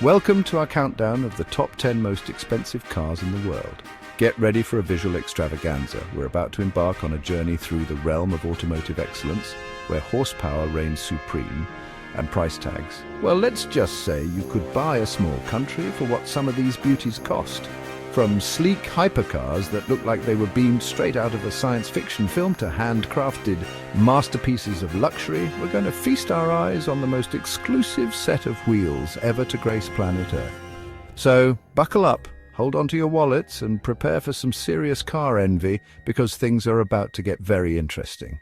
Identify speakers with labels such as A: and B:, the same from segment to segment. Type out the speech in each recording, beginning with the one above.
A: Welcome to our countdown of the top 10 most expensive cars in the world. Get ready for a visual extravaganza. We're about to embark on a journey through the realm of automotive excellence, where horsepower reigns supreme and price tags. Well, let's just say you could buy a small country for what some of these beauties cost. From sleek hypercars that look like they were beamed straight out of a science fiction film to handcrafted masterpieces of luxury, we're going to feast our eyes on the most exclusive set of wheels ever to grace planet Earth. So, buckle up, hold on to your wallets, and prepare for some serious car envy, because things are about to get very interesting.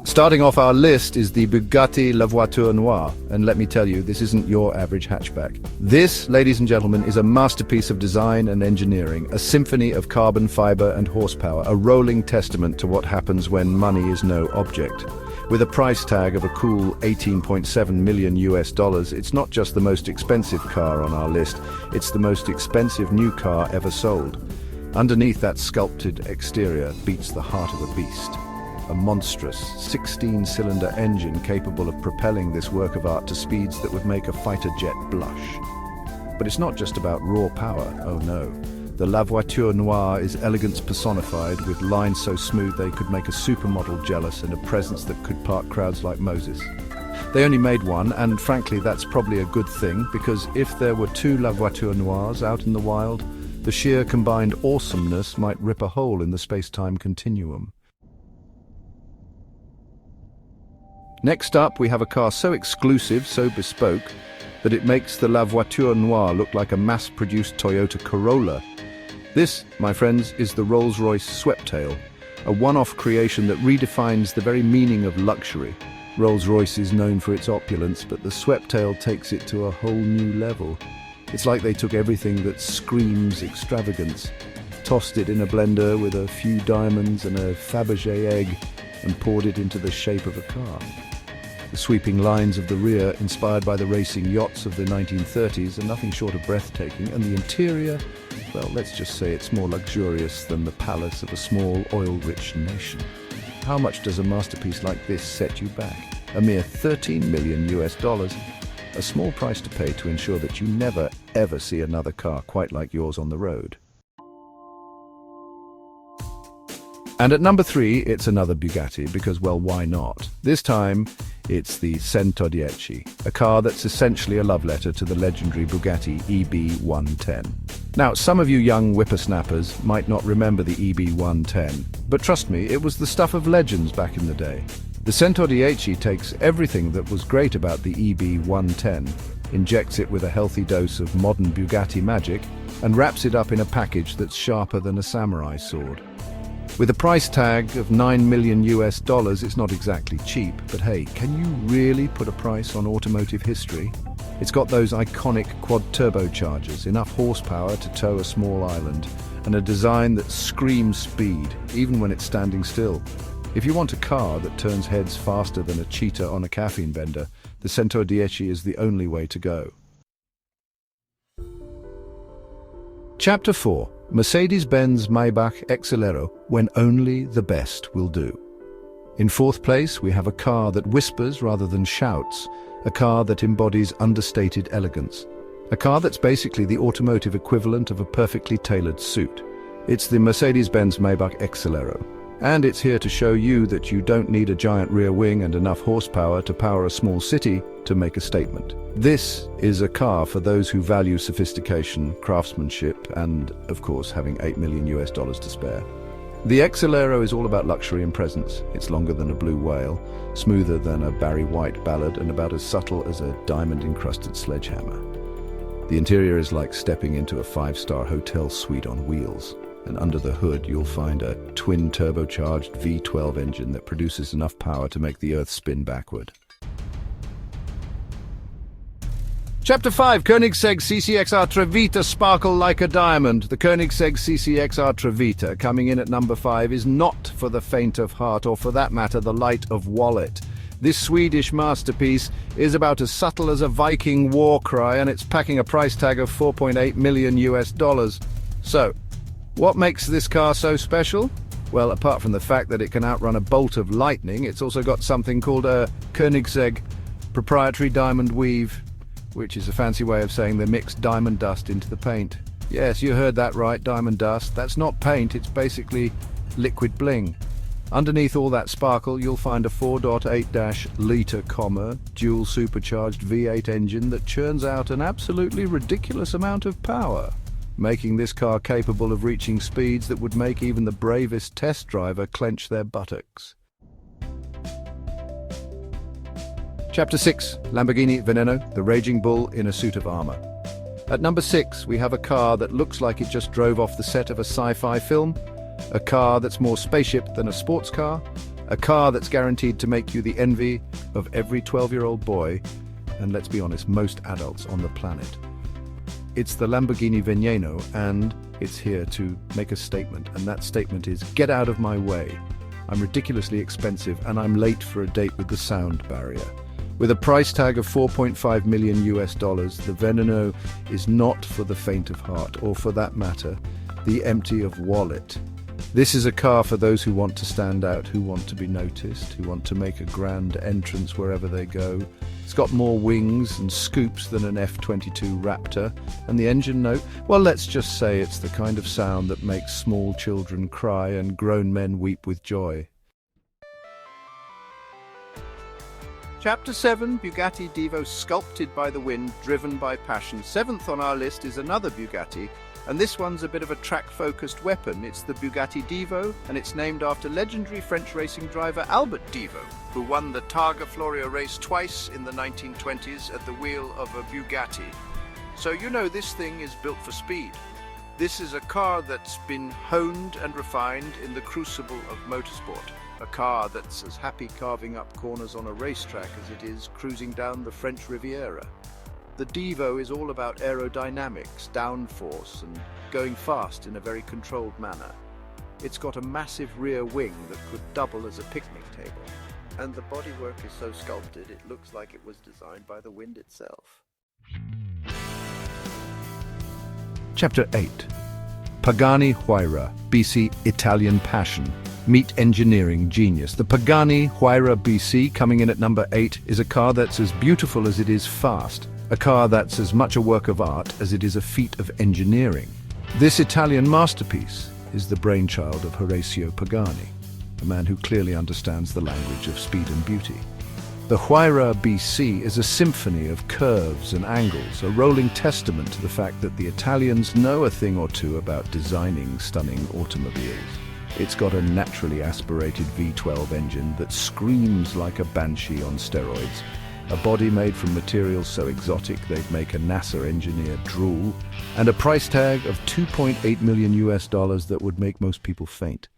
A: Starting off our list is the Bugatti Voiture Noire, and let me tell you, this isn't your average hatchback. This, ladies and gentlemen, is a masterpiece of design and engineering, a symphony of carbon fiber and horsepower, a rolling testament to what happens when money is no object. With a price tag of a cool $18.7 million, it's not just the most expensive car on our list, it's the most expensive new car ever sold. Underneath that sculpted exterior beats the heart of a beast. A monstrous 16-cylinder engine capable of propelling this work of art to speeds that would make a fighter jet blush. But it's not just about raw power, oh no. The La Voiture Noire is elegance personified, with lines so smooth they could make a supermodel jealous, and a presence that could part crowds like Moses. They only made one, and frankly that's probably a good thing, because if there were two La Voiture Noires out in the wild, the sheer combined awesomeness might rip a hole in the space-time continuum. Next up, we have a car so exclusive, so bespoke, that it makes the La Voiture Noire look like a mass-produced Toyota Corolla. This, my friends, is the Rolls-Royce Sweptail, a one-off creation that redefines the very meaning of luxury. Rolls-Royce is known for its opulence, but the Sweptail takes it to a whole new level. It's like they took everything that screams extravagance, tossed it in a blender with a few diamonds and a Fabergé egg, and poured it into the shape of a car. The sweeping lines of the rear, inspired by the racing yachts of the 1930s, are nothing short of breathtaking, and the interior, well, let's just say it's more luxurious than the palace of a small, oil-rich nation. How much does a masterpiece like this set you back? A mere $13 million, a small price to pay to ensure that you never, ever see another car quite like yours on the road. And at number 3, it's another Bugatti, because, well, why not? This time, it's the Centodieci, a car that's essentially a love letter to the legendary Bugatti EB110. Now, some of you young whippersnappers might not remember the EB110, but trust me, it was the stuff of legends back in the day. The Centodieci takes everything that was great about the EB110, injects it with a healthy dose of modern Bugatti magic, and wraps it up in a package that's sharper than a samurai sword. With a price tag of $9 million, it's not exactly cheap, but hey, can you really put a price on automotive history? It's got those iconic quad turbochargers, enough horsepower to tow a small island, and a design that screams speed, even when it's standing still. If you want a car that turns heads faster than a cheetah on a caffeine bender, the Centodieci is the only way to go. Chapter 4. Mercedes-Benz Maybach Exelero, when only the best will do. In 4th place, we have a car that whispers rather than shouts, a car that embodies understated elegance, a car that's basically the automotive equivalent of a perfectly tailored suit. It's the Mercedes-Benz Maybach Exelero, and it's here to show you that you don't need a giant rear wing and enough horsepower to power a small city to make a statement. This is a car for those who value sophistication, craftsmanship, and, of course, having $8 million to spare. The Exelero is all about luxury and presence. It's longer than a blue whale, smoother than a Barry White ballad, and about as subtle as a diamond-encrusted sledgehammer. The interior is like stepping into a 5-star hotel suite on wheels, and under the hood you'll find a twin-turbocharged V12 engine that produces enough power to make the Earth spin backward. Chapter 5. Koenigsegg CCXR Trevita sparkle like a diamond. The Koenigsegg CCXR Trevita, coming in at number 5, is not for the faint of heart, or for that matter, the light of wallet. This Swedish masterpiece is about as subtle as a Viking war cry, and it's packing a price tag of $4.8 million. So, what makes this car so special? Well, apart from the fact that it can outrun a bolt of lightning, it's also got something called a Koenigsegg Proprietary diamond weave, which is a fancy way of saying they mix diamond dust into the paint. Yes, you heard that right, diamond dust. That's not paint, it's basically liquid bling. Underneath all that sparkle, you'll find a 4.8-litre, dual supercharged V8 engine that churns out an absolutely ridiculous amount of power, making this car capable of reaching speeds that would make even the bravest test driver clench their buttocks. Chapter 6, Lamborghini Veneno, the raging bull in a suit of armor. At number 6, we have a car that looks like it just drove off the set of a sci-fi film, a car that's more spaceship than a sports car, a car that's guaranteed to make you the envy of every 12-year-old boy, and let's be honest, most adults on the planet. It's the Lamborghini Veneno, and it's here to make a statement, and that statement is, get out of my way. I'm ridiculously expensive, and I'm late for a date with the sound barrier. With a price tag of $4.5 million, the Veneno is not for the faint of heart, or for that matter, the empty of wallet. This is a car for those who want to stand out, who want to be noticed, who want to make a grand entrance wherever they go. It's got more wings and scoops than an F-22 Raptor, and the engine note, well, let's just say it's the kind of sound that makes small children cry and grown men weep with joy. Chapter 7, Bugatti Divo, sculpted by the wind, driven by passion. 7th on our list is another Bugatti, and this one's a bit of a track-focused weapon. It's the Bugatti Divo, and it's named after legendary French racing driver Albert Divo, who won the Targa Florio race twice in the 1920s at the wheel of a Bugatti. So you know this thing is built for speed. This is a car that's been honed and refined in the crucible of motorsport. A car that's as happy carving up corners on a racetrack as it is cruising down the French Riviera. The Divo is all about aerodynamics, downforce, and going fast in a very controlled manner. It's got a massive rear wing that could double as a picnic table. And the bodywork is so sculpted it looks like it was designed by the wind itself. Chapter 8, Pagani Huayra BC, Italian passion. Meet engineering genius. The Pagani Huayra BC, coming in at number 8, is a car that's as beautiful as it is fast. A car that's as much a work of art as it is a feat of engineering. This Italian masterpiece is the brainchild of Horacio Pagani, a man who clearly understands the language of speed and beauty. The Huayra BC is a symphony of curves and angles, a rolling testament to the fact that the Italians know a thing or two about designing stunning automobiles. It's got a naturally aspirated V12 engine that screams like a banshee on steroids, a body made from materials so exotic they'd make a NASA engineer drool, and a price tag of $2.8 million that would make most people faint.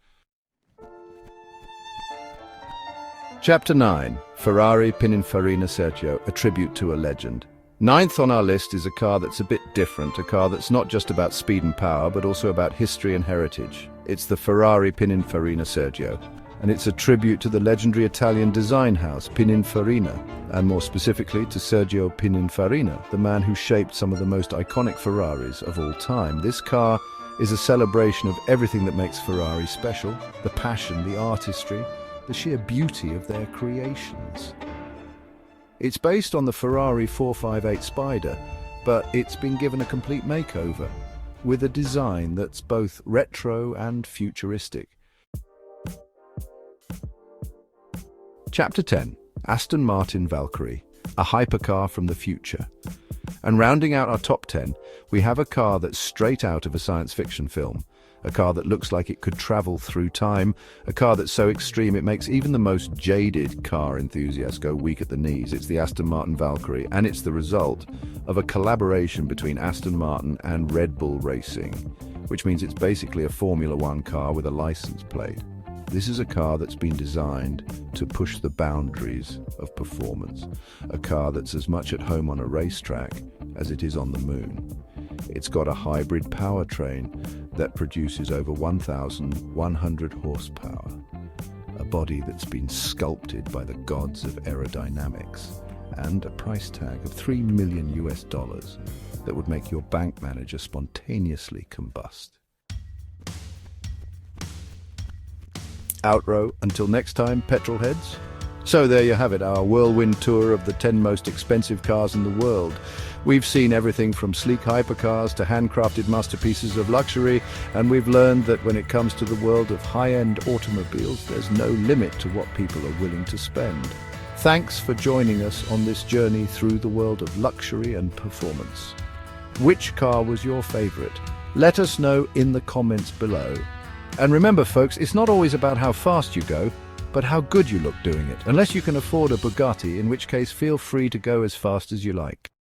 A: Chapter 9, Ferrari Pininfarina Sergio, a tribute to a legend. 9th on our list is a car that's a bit different, a car that's not just about speed and power, but also about history and heritage. It's the Ferrari Pininfarina Sergio, and it's a tribute to the legendary Italian design house Pininfarina, and more specifically to Sergio Pininfarina, the man who shaped some of the most iconic Ferraris of all time. This car is a celebration of everything that makes Ferrari special, the passion, the artistry, the sheer beauty of their creations. It's based on the Ferrari 458 Spider, but it's been given a complete makeover, with a design that's both retro and futuristic. Chapter 10, Aston Martin Valkyrie, a hypercar from the future. And rounding out our top 10, we have a car that's straight out of a science fiction film, a car that looks like it could travel through time, a car that's so extreme it makes even the most jaded car enthusiast go weak at the knees. It's the Aston Martin Valkyrie, and it's the result of a collaboration between Aston Martin and Red Bull Racing, which means it's basically a Formula One car with a license plate. This is a car that's been designed to push the boundaries of performance, a car that's as much at home on a racetrack as it is on the moon. It's got a hybrid powertrain that produces over 1,100 horsepower, a body that's been sculpted by the gods of aerodynamics, and a price tag of $3 million that would make your bank manager spontaneously combust. Outrow, until next time, petrol heads, So there you have it, our whirlwind tour of the 10 most expensive cars in the world. We've seen everything from sleek hypercars to handcrafted masterpieces of luxury, and we've learned that when it comes to the world of high-end automobiles, there's no limit to what people are willing to spend. Thanks for joining us on this journey through the world of luxury and performance. Which car was your favorite? Let us know in the comments below. And remember folks, it's not always about how fast you go, but how good you look doing it. Unless you can afford a Bugatti, in which case feel free to go as fast as you like.